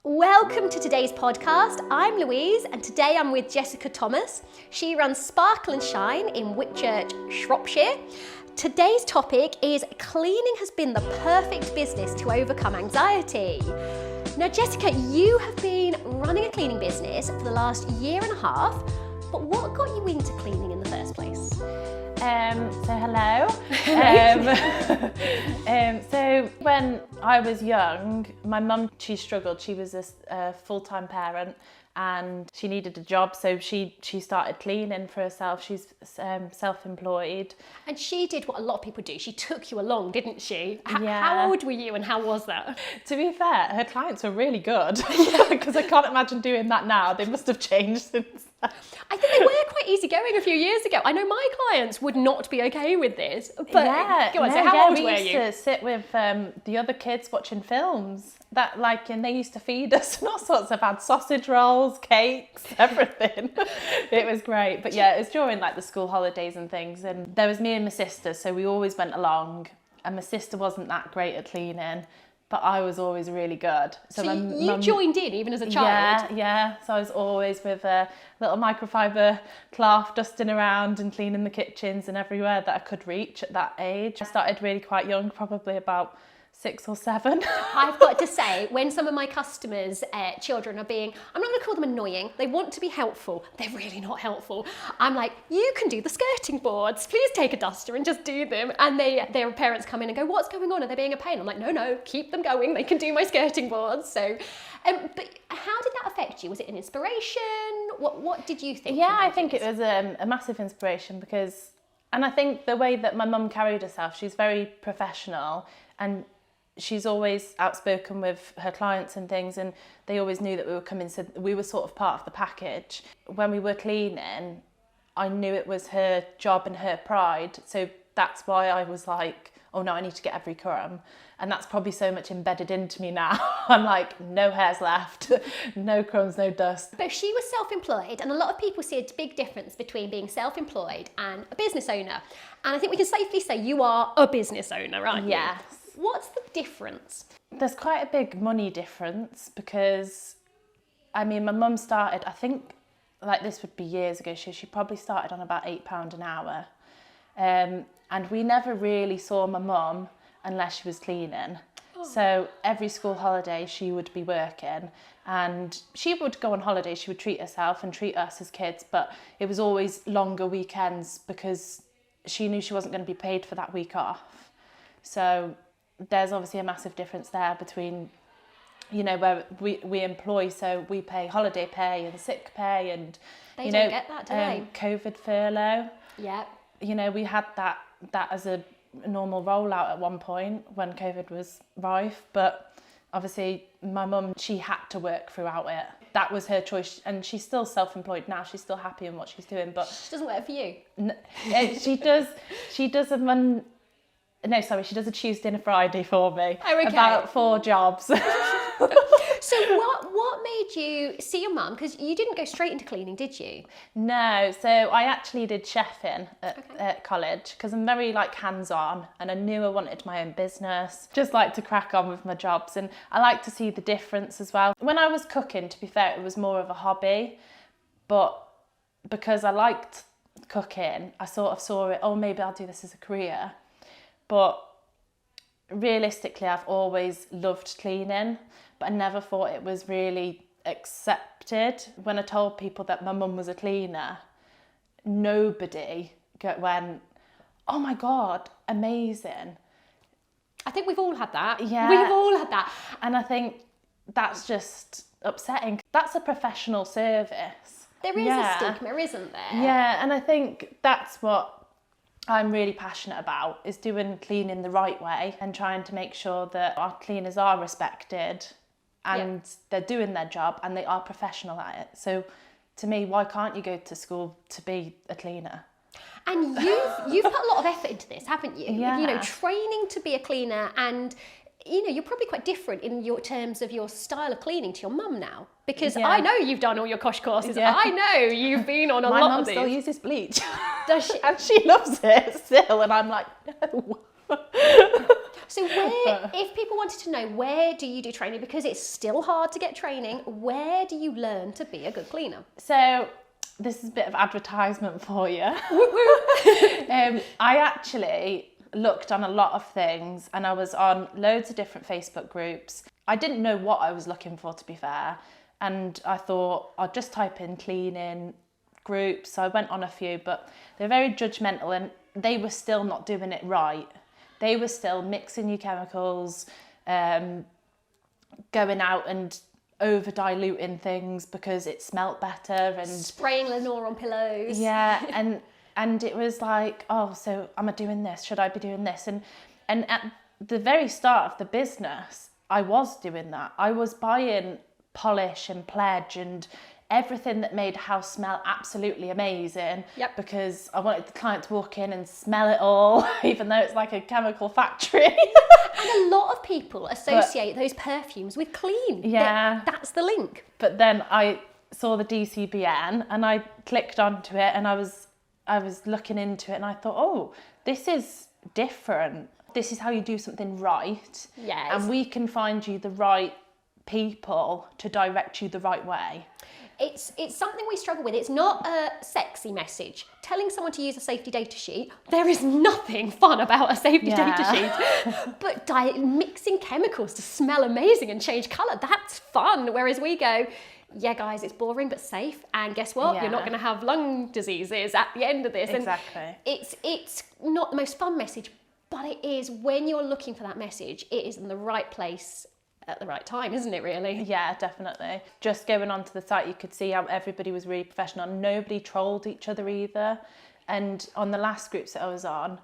Welcome to today's podcast. I'm Louise and today I'm with Jessica Thomas. She runs Sparkle and Shine in Whitchurch, Shropshire. Today's topic is cleaning has been the perfect business to overcome anxiety. Now Jessica, you have been running a cleaning business for the last year and a half, but what got you into cleaning in the first place? Hello. So when I was young, my mum, she struggled. She was a full-time parent and she needed a job, so she started cleaning for herself. She's self-employed. And she did what a lot of people do. She took you along, didn't she? Yeah. How old were you and how was that? To be fair, her clients were really good because I can't imagine doing that now. They must have changed since then. I think they were quite easygoing a few years ago. I know my clients would not be okay with this. But yeah, go on, so how old were we you? used to sit with the other kids watching films. And they used to feed us and all sorts of had sausage rolls, cakes, everything. It was great. But yeah, it was during like the school holidays and things. And there was me and my sister, so we always went along. And my sister wasn't that great at cleaning, but I was always really good. So you joined in even as a child? Yeah. So I was always with a little microfiber cloth dusting around and cleaning the kitchens and everywhere that I could reach at that age. I started really quite young, probably about 6 or 7. I've got to say, when some of my customers' children are being, I'm not going to call them annoying, they want to be helpful, they're really not helpful. I'm like, you can do the skirting boards, please take a duster and just do them. And their parents come in and go, what's going on? Are they being a pain? I'm like, no, keep them going, they can do my skirting boards. So, but how did that affect you? Was it an inspiration? What did you think? Yeah, I think it was a massive inspiration and I think the way that my mum carried herself, she's very professional and she's always outspoken with her clients and things, and they always knew that we were coming, so we were sort of part of the package. When we were cleaning, I knew it was her job and her pride, so that's why I was like, oh no, I need to get every crumb. And that's probably so much embedded into me now. I'm like, no hairs left, no crumbs, no dust. But she was self-employed, and a lot of people see a big difference between being self-employed and a business owner. And I think we can safely say you are a business owner, aren't you? Yes. What's the difference? There's quite a big money difference because, I mean, my mum started, I think, like this would be years ago, she probably started on about £8 an hour. And we never really saw my mum unless she was cleaning. Oh. So every school holiday she would be working and she would go on holiday, she would treat herself and treat us as kids, but it was always longer weekends because she knew she wasn't going to be paid for that week off. So there's obviously a massive difference there between, you know, where we employ, so we pay holiday pay and sick pay and, they don't get that, do they? COVID furlough. Yeah. You know, we had that as a normal rollout at one point when COVID was rife, but obviously my mum, she had to work throughout it. That was her choice, and she's still self-employed now. She's still happy in what she's doing, but she doesn't work for you. She does she does a Tuesday and a Friday for me. Oh, okay. About 4 jobs. So what made you see your mum? Because you didn't go straight into cleaning, did you? No, so I actually did chefing at college because I'm very hands-on and I knew I wanted my own business. Just like to crack on with my jobs, and I like to see the difference as well. When I was cooking, to be fair, it was more of a hobby, but because I liked cooking, I sort of saw it, oh, maybe I'll do this as a career. But realistically, I've always loved cleaning, but I never thought it was really accepted. When I told people that my mum was a cleaner, nobody went, oh my God, amazing. I think we've all had that. Yeah. We've all had that. And I think that's just upsetting. That's a professional service. There is a stigma, isn't there? Yeah, and I think that's what I'm really passionate about, is doing cleaning the right way and trying to make sure that our cleaners are respected and they're doing their job and they are professional at it. So to me, why can't you go to school to be a cleaner? And you've put a lot of effort into this, haven't you? Yeah. You know, training to be a cleaner, and you know, you're probably quite different in your terms of your style of cleaning to your mum now. Because I know you've done all your Kosh courses. Yeah. I know you've been on a lot of these. My mum still uses bleach. Does she? And she loves it still. And I'm like, no. So if people wanted to know, where do you do training? Because it's still hard to get training. Where do you learn to be a good cleaner? So this is a bit of advertisement for you. I actually looked on a lot of things, and I was on loads of different Facebook groups. I didn't know what I was looking for, to be fair, and I thought I'll just type in cleaning groups. So I went on a few, but they're very judgmental, and they were still not doing it right. They were still mixing new chemicals, going out and over diluting things because it smelt better, and spraying Lenore on pillows. Yeah, and it was like, oh, so am I doing this? Should I be doing this? And at the very start of the business, I was doing that. I was buying Polish and Pledge and everything that made a house smell absolutely amazing. Yep. Because I wanted the client to walk in and smell it all, even though it's like a chemical factory. And a lot of people associate those perfumes with clean. Yeah. That's the link. But then I saw the DCBN and I clicked onto it, and I was looking into it, and I thought, oh, this is different. This is how you do something right. Yes. And we can find you the right people to direct you the right way. It's something we struggle with. It's not a sexy message. Telling someone to use a safety data sheet, there is nothing fun about a safety data sheet. But mixing chemicals to smell amazing and change colour, that's fun. Whereas we go, yeah, guys, it's boring but safe. And guess what? Yeah. You're not going to have lung diseases at the end of this. Exactly. And it's not the most fun message, but it is, when you're looking for that message, it is in the right place at the right time, isn't it, really? Yeah, definitely. Just going onto the site, you could see how everybody was really professional. Nobody trolled each other either. And on the last groups that I was on,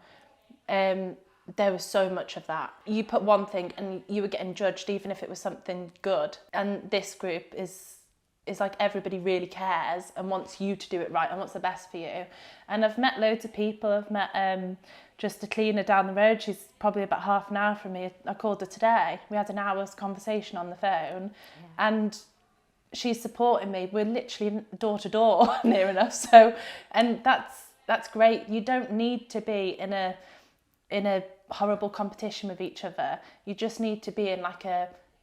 there was so much of that. You put one thing and you were getting judged, even if it was something good. And this group is like, everybody really cares and wants you to do it right and what's the best for you. And I've met loads of people. I've met just a cleaner down the road. She's probably about half an hour from me. I called her today. We had an hour's conversation on the phone, and she's supporting me. We're literally door to door near enough. So, and that's great. You don't need to be in a horrible competition with each other. You just need to be in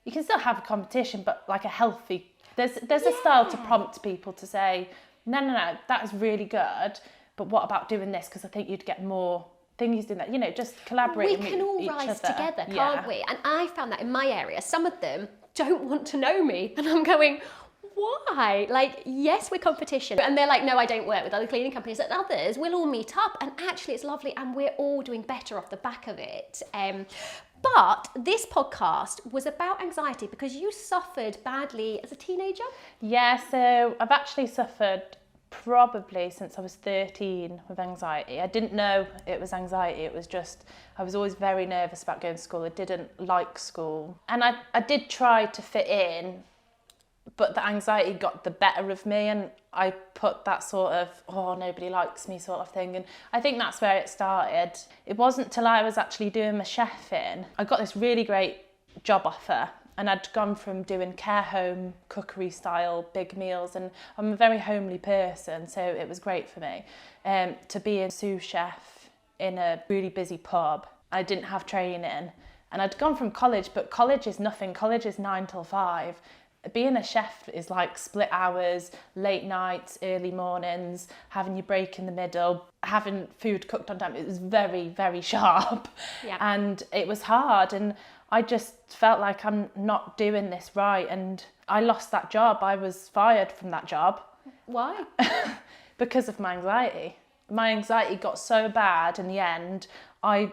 you can still have a competition, but like a healthy. There's a style to prompt people to say, no, that is really good, but what about doing this? Because I think you'd get more things doing that. Just collaborate. We can all rise together, can't we? And I found that in my area, some of them don't want to know me, and I'm going, why? Like, yes, we're competition. And they're like, no, I don't work with other cleaning companies. And others, we'll all meet up, and actually it's lovely, and we're all doing better off the back of it. But this podcast was about anxiety because you suffered badly as a teenager. Yeah, so I've actually suffered probably since I was 13 with anxiety. I didn't know it was anxiety. It was just, I was always very nervous about going to school. I didn't like school. And I did try to fit in, but the anxiety got the better of me, and I put that sort of, oh, nobody likes me sort of thing. And I think that's where it started. It wasn't till I was actually doing my chefing, I got this really great job offer, and I'd gone from doing care home, cookery style, big meals, and I'm a very homely person, so it was great for me, to be a sous chef in a really busy pub. I didn't have training, and I'd gone from college, but college is nothing. College is 9 till 5. Being a chef is like split hours, late nights, early mornings, having your break in the middle, having food cooked on time. It was very, very sharp. Yeah. And it was hard, and I just felt like I'm not doing this right, and I lost that job. I was fired from that job. Why? Because of my anxiety. My anxiety got so bad in the end, I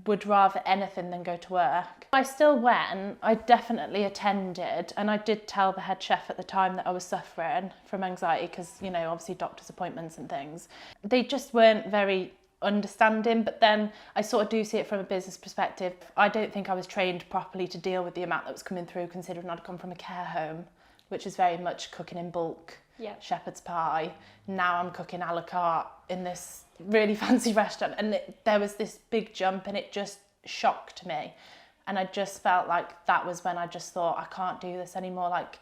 would rather anything than go to work. I still went, I definitely attended, and I did tell the head chef at the time that I was suffering from anxiety because, obviously doctor's appointments and things. They just weren't very understanding, but then I sort of do see it from a business perspective. I don't think I was trained properly to deal with the amount that was coming through, considering I'd come from a care home, which is very much cooking in bulk, shepherd's pie. Now I'm cooking a la carte in this really fancy restaurant, and there was this big jump, and it just shocked me, and I just felt like that was when I just thought, I can't do this anymore. Like,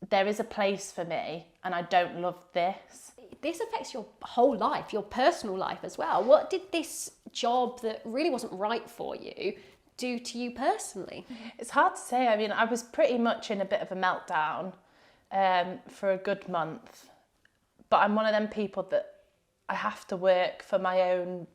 there is a place for me and I don't love this. This affects your whole life, your personal life as well. What did this job that really wasn't right for you do to you personally? It's hard to say. I mean, I was pretty much in a bit of a meltdown for a good month. But I'm one of them people that I have to work for my own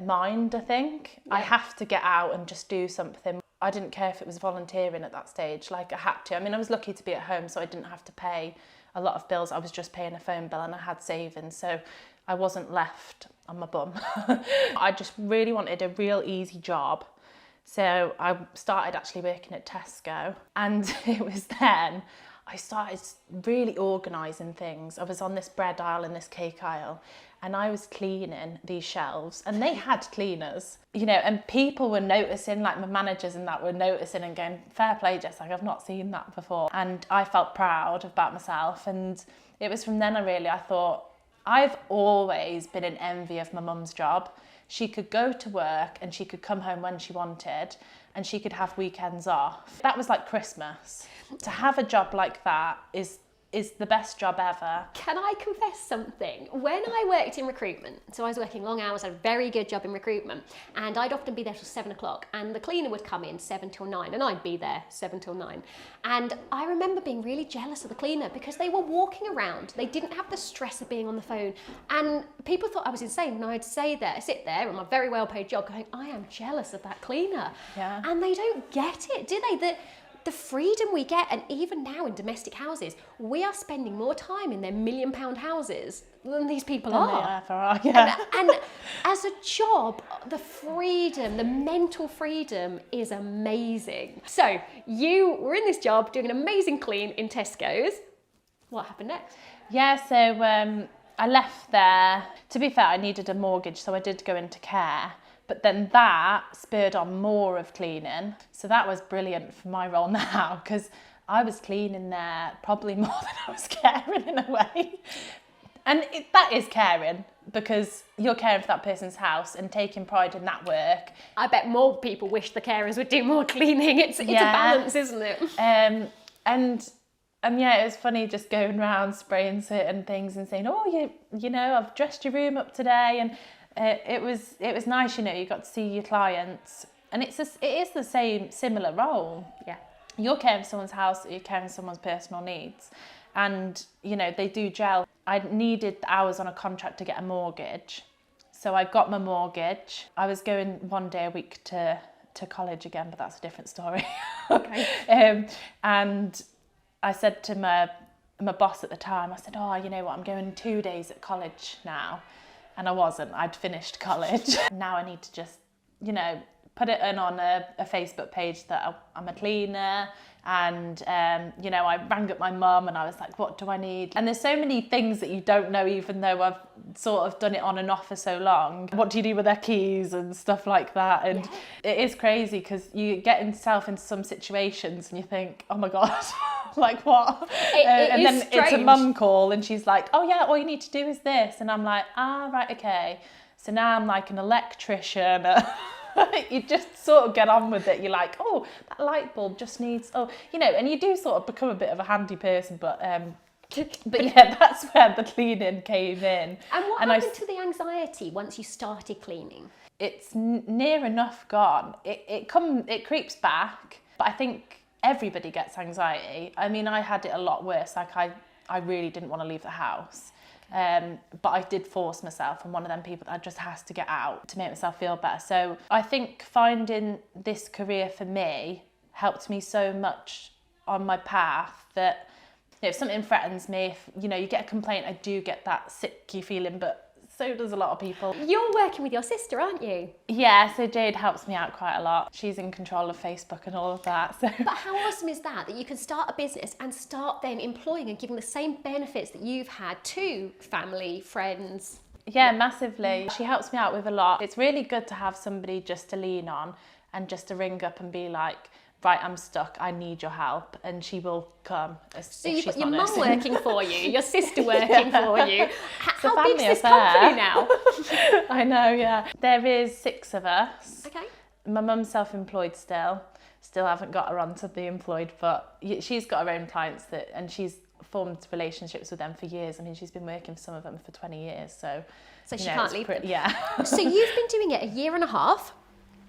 mind, I think. Yeah. I have to get out and just do something. I didn't care if it was volunteering at that stage, like I had to. I mean, I was lucky to be at home, so I didn't have to pay a lot of bills. I was just paying a phone bill and I had savings, so I wasn't left on my bum. I just really wanted a real easy job. So I started actually working at Tesco, and it was then I started really organising things. I was on this bread aisle and this cake aisle, and I was cleaning these shelves, and they had cleaners, you know, and people were noticing, like my managers and that were noticing and going, fair play, Jess, like I've not seen that before. And I felt proud about myself, and it was from then I thought, I've always been in envy of my mum's job. She could go to work and she could come home when she wanted, and she could have weekends off. That was like Christmas. To have a job like that is the best job ever. Can I confess something? When I worked in recruitment, so I was working long hours, I had a very good job in recruitment, and I'd often be there till 7 o'clock, and the cleaner would come in 7 till 9, and I'd be there 7 till 9. And I remember being really jealous of the cleaner because they were walking around. They didn't have the stress of being on the phone, and people thought I was insane when I'd sit there on my very well paid job going, I am jealous of that cleaner. Yeah. And they don't get it, do they? The freedom we get, and even now in domestic houses, we are spending more time in their £1 million houses than these people are. They ever are, yeah. And as a job, the freedom, the mental freedom is amazing. So you were in this job doing an amazing clean in Tesco's. What happened next? Yeah, so I left there. To be fair, I needed a mortgage, so I did go into care. But then that spurred on more of cleaning. So that was brilliant for my role now, because I was cleaning there probably more than I was caring in a way. And that is caring, because you're caring for that person's house and taking pride in that work. I bet more people wish the carers would do more cleaning. It's a balance, isn't it? And yeah, it was funny just going around spraying certain things and saying, oh, you know, I've dressed your room up today. And it was nice, you know, you got to see your clients, and it is the similar role. Yeah, you're caring for someone's house, you're caring for someone's personal needs, and you know they do gel. I needed the hours on a contract to get a mortgage, so I got my mortgage. I was going 1 day a week to college again, but that's a different story. Okay. And I said to my boss at the time, I said, oh, you know what, I'm going 2 days at college now. And I wasn't. I'd finished college. Now I need to just, you know, put it in on a Facebook page that I'm a cleaner. And, you know, I rang up my mum and I was like, what do I need? And there's so many things that you don't know, even though I've sort of done it on and off for so long. What do you do with their keys and stuff like that? And it is crazy because you get yourself into some situations and you think, oh my God, like what? And then strange. It's a mum call and she's like, oh yeah, all you need to do is this. And I'm like, right, okay. So now I'm like an electrician. You just sort of get on with it. You're like, oh, that light bulb just needs, you know, and you do sort of become a bit of a handy person, but yeah, that's where the cleaning came in. And what happened to the anxiety once you started cleaning? It's near enough gone. It creeps back, but I think everybody gets anxiety. I mean, I had it a lot worse. Like I really didn't want to leave the house. But I did force myself. I'm one of them people that just has to get out to make myself feel better. So I think finding this career for me helped me so much on my path that, you know, if something threatens me, if, you know, you get a complaint, I do get that sicky feeling, but so does a lot of people. You're working with your sister, aren't you? Yeah, so Jade helps me out quite a lot. She's in control of Facebook and all of that. So. But how awesome is that you can start a business and start then employing and giving the same benefits that you've had to family, friends? Yeah, massively. She helps me out with a lot. It's really good to have somebody just to lean on and just to ring up and be like, right, I'm stuck, I need your help, and she will come. So you've got your mum working for you, your sister working for you. How big's this affair. company now? I know, yeah. There is 6 of us. Okay. My mum's self-employed still haven't got her onto the employed, but she's got her own clients and she's formed relationships with them for years. I mean, she's been working for some of them for 20 years, so she can't leave them. Yeah. So you've been doing it a year and a half,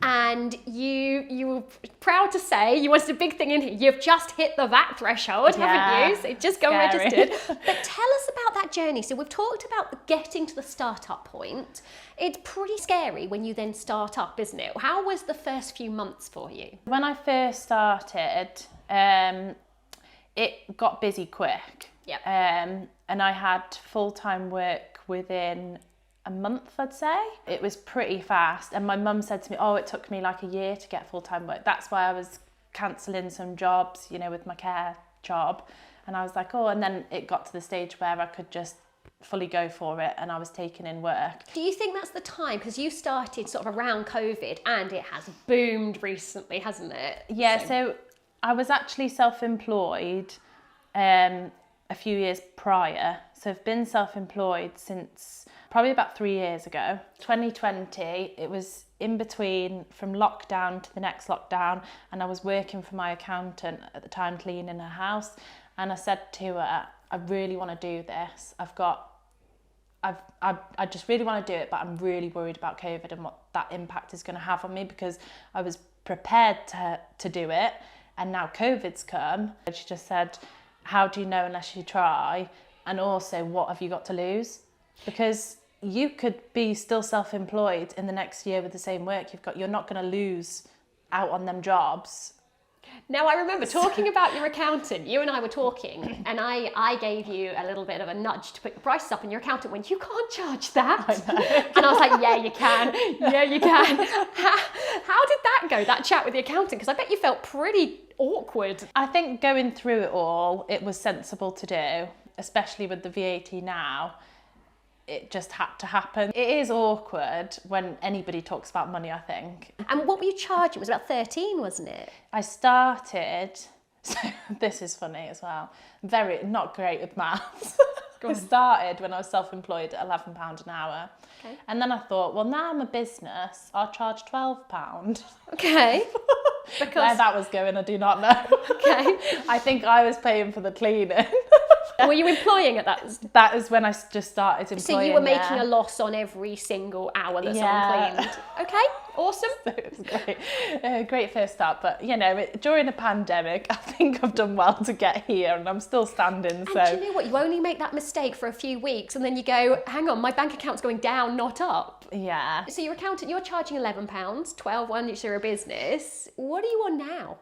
and you were proud to say you wanted a big thing in here. You've just hit the VAT threshold, haven't you? So just go registered. But tell us about that journey. So we've talked about getting to the startup point. It's pretty scary when you then start up, isn't it? How was the first few months for you? When I first started, it got busy quick. Yep. And I had full-time work within a month, I'd say. It was pretty fast. And my mum said to me, oh, it took me like a year to get full-time work. That's why I was cancelling some jobs, you know, with my care job. And I was like, oh, and then it got to the stage where I could just fully go for it, and I was taking in work. Do you think that's the time? Because you started sort of around COVID and it has boomed recently, hasn't it? Yeah, so I was actually self-employed a few years prior. So I've been self-employed since probably about 3 years ago. 2020, it was in between from lockdown to the next lockdown, and I was working for my accountant at the time, cleaning her house, and I said to her, I really want to do this. I just really want to do it, but I'm really worried about COVID and what that impact is going to have on me, because I was prepared to do it, and now COVID's come. And she just said, how do you know unless you try? And also, what have you got to lose? Because you could be still self-employed in the next year with the same work you've got. You're not going to lose out on them jobs. Now, I remember talking about your accountant. You and I were talking, and I gave you a little bit of a nudge to put your prices up, and your accountant went, you can't charge that. I know. And I was like, yeah, you can. Yeah, you can. How did that go, that chat with the accountant? Because I bet you felt pretty awkward. I think going through it all, it was sensible to do, especially with the VAT now. It just had to happen. It is awkward when anybody talks about money, I think. And what were you charging? It was about 13, wasn't it? I started, so this is funny as well, very not great with maths. I started when I was self-employed at £11 an hour. Okay. And then I thought, well, now I'm a business, I'll charge £12. Okay. Because where that was going, I do not know. Okay. I think I was paying for the cleaning. Were you employing at that? That is when I just started employing. So you were making a loss on every single hour that someone cleaned. Okay, awesome. So it was great. Great first start, but you know, during a pandemic, I think I've done well to get here, and I'm still standing. So and do you know what? You only make that mistake for a few weeks, and then you go, hang on, my bank account's going down, not up. Yeah. So your accountant, you're charging £11, 12 when you're a business. What are you on now?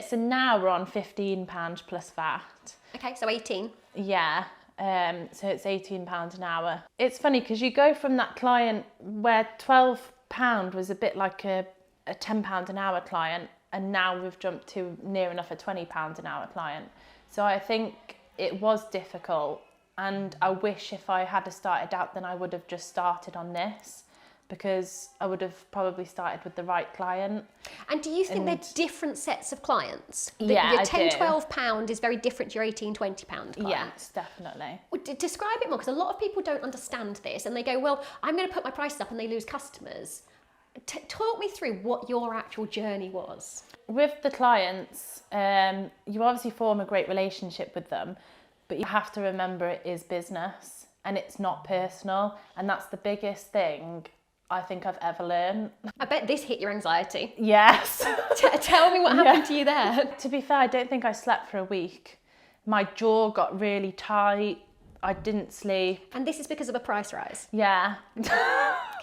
So now we're on £15 plus VAT. Okay, so 18. Yeah, so it's £18 an hour. It's funny because you go from that client where £12 was a bit like a £10 an hour client, and now we've jumped to near enough a £20 an hour client. So I think it was difficult, and I wish if I had started out then I would have just started on this, because I would have probably started with the right client. And do you think they're different sets of clients? Yeah, your £10, £12 is very different to your £18, £20 clients. Yes, definitely. Well, describe it more, because a lot of people don't understand this, and they go, well, I'm going to put my prices up, and they lose customers. Talk me through what your actual journey was. With the clients, you obviously form a great relationship with them, but you have to remember it is business and it's not personal, and that's the biggest thing I think I've ever learned. I bet this hit your anxiety. Yes. Tell me what happened to you there. To be fair, I don't think I slept for a week. My jaw got really tight. I didn't sleep. And this is because of a price rise? Yeah.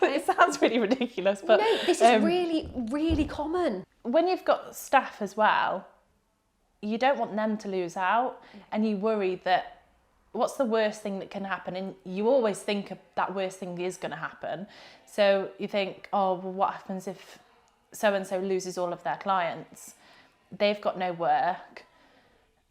It sounds really ridiculous, but... No, this is really, really common. When you've got staff as well, you don't want them to lose out, and you worry that what's the worst thing that can happen? And you always think that worst thing is going to happen. So you think, oh, well, what happens if so-and-so loses all of their clients? They've got no work,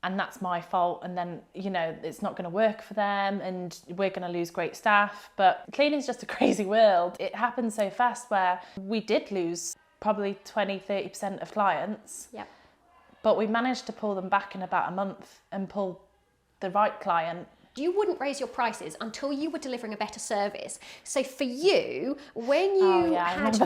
and that's my fault. And then, you know, it's not going to work for them, and we're going to lose great staff. But cleaning is just a crazy world. It happened so fast where we did lose probably 20-30% of clients. Yep. But we managed to pull them back in about a month and pull the right client. You wouldn't raise your prices until you were delivering a better service. So for you, when you had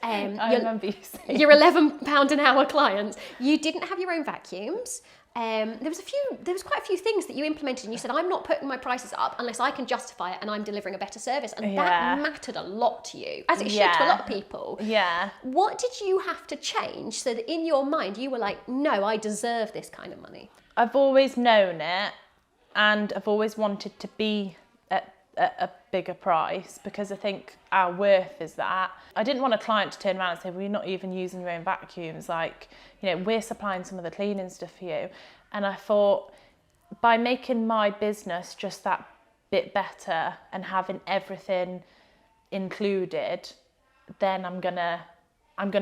I remember you saying your £11 an hour clients, you didn't have your own vacuums. there was quite a few things that you implemented, and you said, I'm not putting my prices up unless I can justify it and I'm delivering a better service. And that mattered a lot to you, as it should to a lot of people. Yeah. What did you have to change so that in your mind you were like, no, I deserve this kind of money? I've always known it, and I've always wanted to be at a bigger price, because I think our worth is that. I didn't want a client to turn around and say, well, you're not even using your own vacuums, like, you know, we're supplying some of the cleaning stuff for you. And I thought, by making my business just that bit better and having everything included, then I'm gonna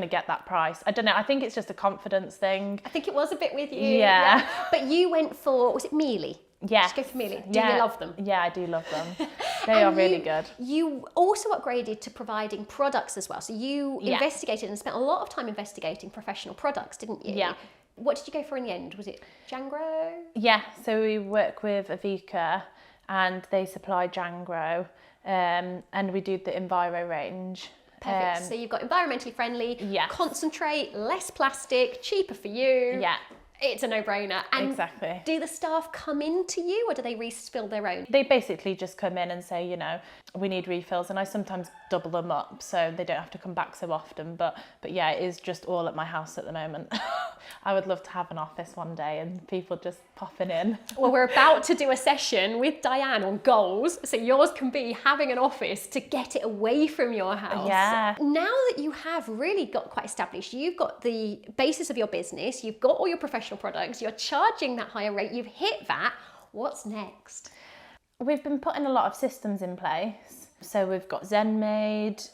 get that price. I don't know, I think it's just a confidence thing. I think it was a bit with you. Yeah. But you went for, was it Mealy? Yes. Just go for Mealy. Do you love them? Yeah, I do love them. They are really good. You also upgraded to providing products as well. So you investigated and spent a lot of time investigating professional products, didn't you? Yeah. What did you go for in the end? Was it Jangro? Yeah, so we work with Avica and they supply Jangro, and we do the Enviro range. Perfect. So you've got environmentally friendly, concentrate, less plastic, cheaper for you. Yeah. It's a no-brainer. And exactly. do the staff come in to you, or do they refill their own? They basically just come in and say, you know, we need refills, and I sometimes double them up so they don't have to come back so often. But yeah, it is just all at my house at the moment. I would love to have an office one day and people just popping in. Well, we're about to do a session with Diane on goals. So yours can be having an office to get it away from your house. Yeah. Now that you have really got quite established, you've got the basis of your business, you've got all your professional products, you're charging that higher rate, you've hit that. What's next? We've been putting a lot of systems in place. So we've got ZenMade,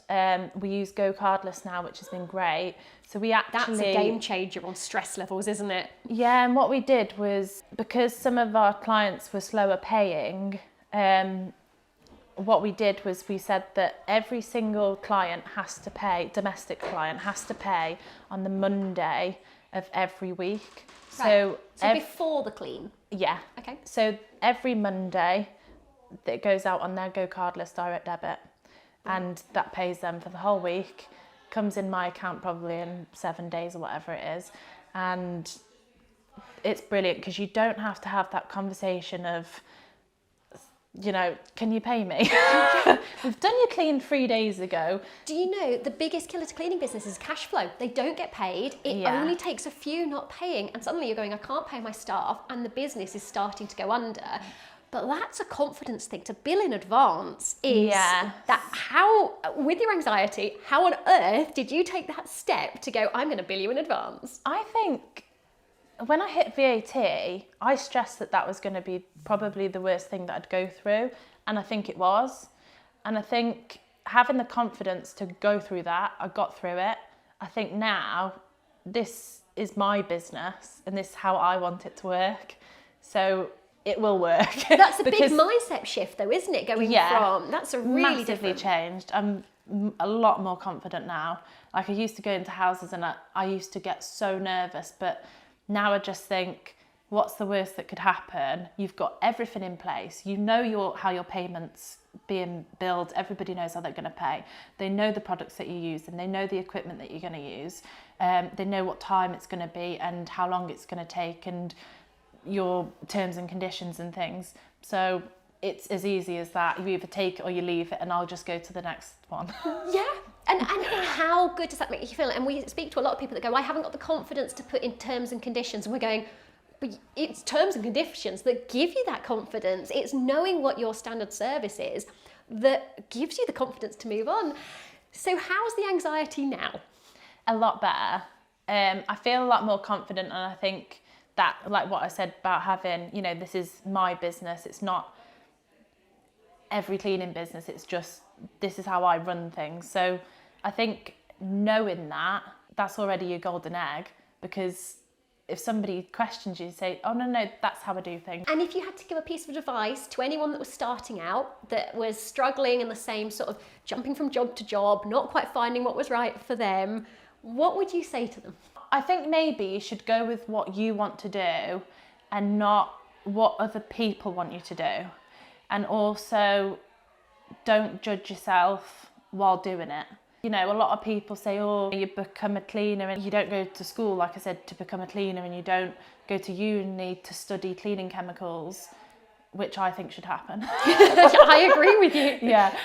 we use Go Cardless now, which has been great. So we actually... That's a game changer on stress levels, isn't it? Yeah, and what we did was, because some of our clients were slower paying, what we did was we said that every single client has to pay, domestic client has to pay on the Monday of every week. Right. So before the clean? Yeah. Okay. So every Monday, that goes out on their Go Cardless direct debit, and that pays them for the whole week, comes in my account probably in 7 days or whatever it is, and it's brilliant because you don't have to have that conversation of, you know, can you pay me? We've done your clean 3 days ago. Do you know the biggest killer to cleaning business is cash flow? They don't get paid. It only takes a few not paying, and suddenly you're going, I can't pay my staff, and the business is starting to go under. But that's a confidence thing. To bill in advance is that how, with your anxiety, how on earth did you take that step to go, I'm going to bill you in advance? I think when I hit VAT, I stressed that that was going to be probably the worst thing that I'd go through. And I think it was. And I think having the confidence to go through that, I got through it. I think now this is my business and this is how I want it to work. So it will work. That's a big mindset shift though, isn't it? Going from, that's a really massively different... changed. I'm a lot more confident now. Like I used to go into houses and I used to get so nervous, but now I just think, what's the worst that could happen? You've got everything in place. You know how your payments being billed. Everybody knows how they're going to pay. They know the products that you use and they know the equipment that you're going to use. They know what time it's going to be and how long it's going to take and your terms and conditions and things. So it's as easy as that. You either take it or you leave it, and I'll just go to the next one. Yeah. And how good does that make you feel? And we speak to a lot of people that go, I haven't got the confidence to put in terms and conditions. And we're going, but it's terms and conditions that give you that confidence. It's knowing what your standard service is that gives you the confidence to move on. So how's the anxiety now? A lot better. I feel a lot more confident, and I think that, like what I said about having, you know, this is my business. It's not every cleaning business. It's just, this is how I run things. So I think knowing that, that's already your golden egg, because if somebody questions you, say, oh, no, that's how I do things. And if you had to give a piece of advice to anyone that was starting out, that was struggling in the same sort of jumping from job to job, not quite finding what was right for them, what would you say to them? I think maybe you should go with what you want to do and not what other people want you to do. And also don't judge yourself while doing it. You know, a lot of people say, oh, you become a cleaner and you don't go to school, like I said, to become a cleaner, and you don't go to uni to study cleaning chemicals, which I think should happen. I agree with you. Yeah.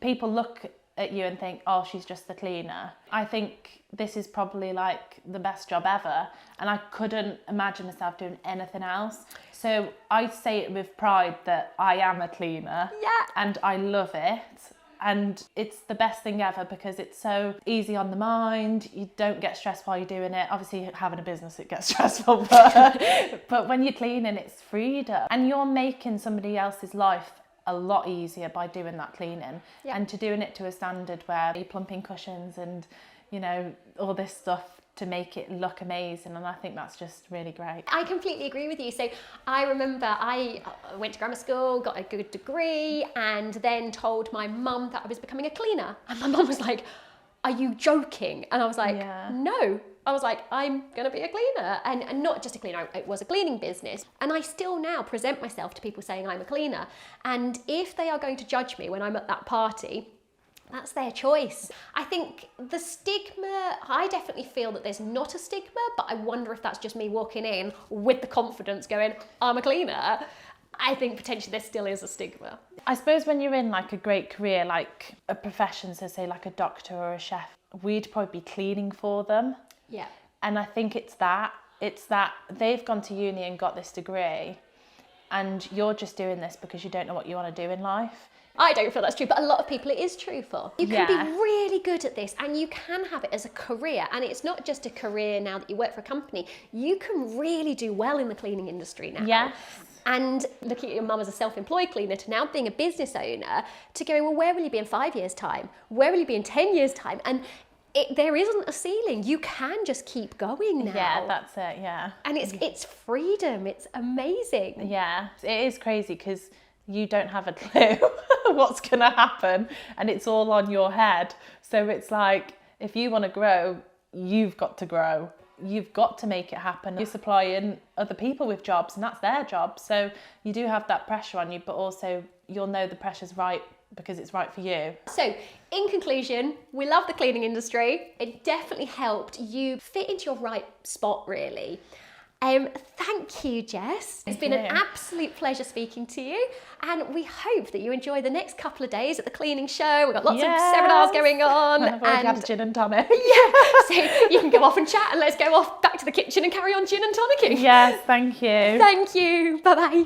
People look at you and think, oh, she's just the cleaner. I think this is probably like the best job ever, and I couldn't imagine myself doing anything else. So I say it with pride that I am a cleaner. Yeah. And I love it. And it's the best thing ever because it's so easy on the mind. You don't get stressed while you're doing it. Obviously, having a business, it gets stressful, but when you're cleaning, it's freedom. And you're making somebody else's life a lot easier by doing that cleaning. Yeah. And to doing it to a standard where you're plumping cushions and, you know, all this stuff to make it look amazing, and I think that's just really great. I completely agree with you. So I remember I went to grammar school, got a good degree, and then told my mum that I was becoming a cleaner. And my mum was like, are you joking? And I was like, no. I was like, I'm gonna be a cleaner. And not just a cleaner, it was a cleaning business. And I still now present myself to people saying I'm a cleaner. And if they are going to judge me when I'm at that party, that's their choice. I think the stigma, I definitely feel that there's not a stigma, but I wonder if that's just me walking in with the confidence going, I'm a cleaner. I think potentially there still is a stigma. I suppose when you're in like a great career, like a profession, so say like a doctor or a chef, we'd probably be cleaning for them. Yeah. And I think it's that they've gone to uni and got this degree, and you're just doing this because you don't know what you want to do in life. I don't feel that's true, but a lot of people it is true for. You can be really good at this, and you can have it as a career. And it's not just a career now that you work for a company. You can really do well in the cleaning industry now. Yes. And looking at your mum as a self-employed cleaner to now being a business owner, to going, well, where will you be in 5 years' time? Where will you be in 10 years' time? And there isn't a ceiling. You can just keep going now. Yeah, that's it, yeah. And it's freedom. It's amazing. Yeah, it is crazy because you don't have a clue what's going to happen, and it's all on your head. So it's like, if you want to grow, you've got to grow. You've got to make it happen. You're supplying other people with jobs, and that's their job. So you do have that pressure on you, but also you'll know the pressure's right because it's right for you. So in conclusion, we love the cleaning industry. It definitely helped you fit into your right spot, really. Thank you, Jess. It's been an absolute pleasure speaking to you, and we hope that you enjoy the next couple of days at the cleaning show. We've got lots of seminars going on. And I've already had a gin and tonic. Yeah, so you can go off and chat, and let's go off back to the kitchen and carry on gin and tonicking. Yes, thank you. Thank you. Bye-bye.